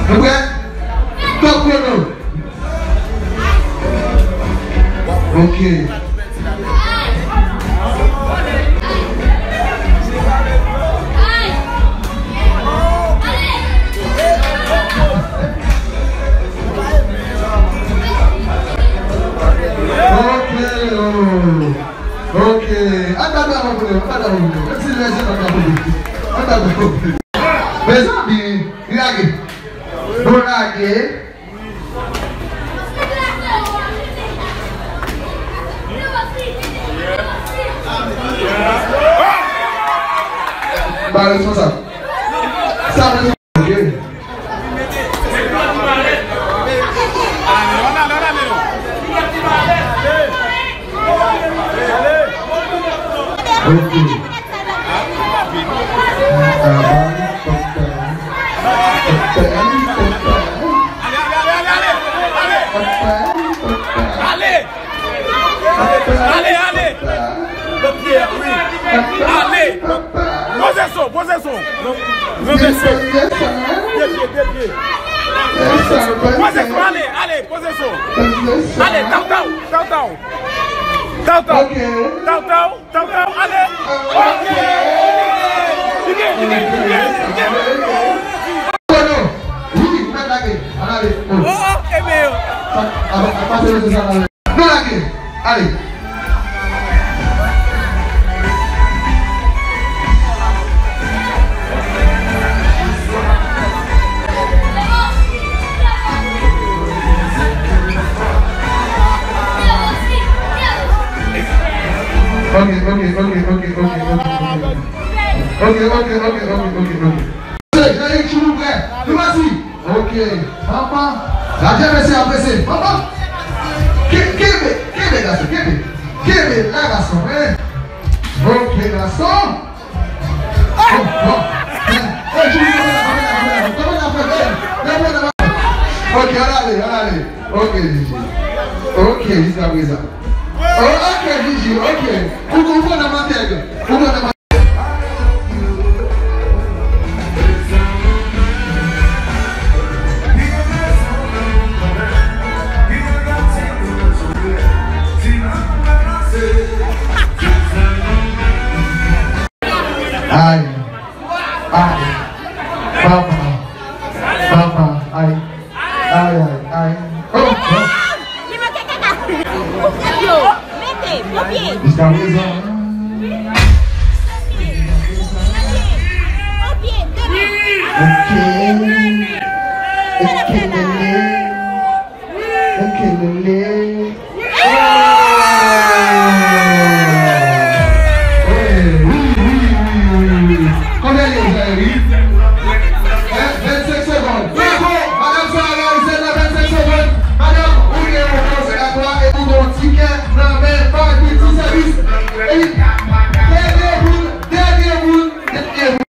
Vous prêts? Top chrono. Ok. Ok. Mes amis, regardez. Regardez. Pas responsable. Ça responsable. Allez. Le pied, oui. Allez. Posez son. Posez son, allez, posez son. Allez, Tao, allez. Ok. Allez. Ok. Papa. La jamais c'est apprécié. Papa. Quel garçon? Quel garçon? Ok, garçon. Ok, allez. Ok, jusqu'à présent. Ok, Gigi, ok. Vous comprenez ma tête? Aïe, papa, aïe. Oh. Jusqu'à présent. Ok,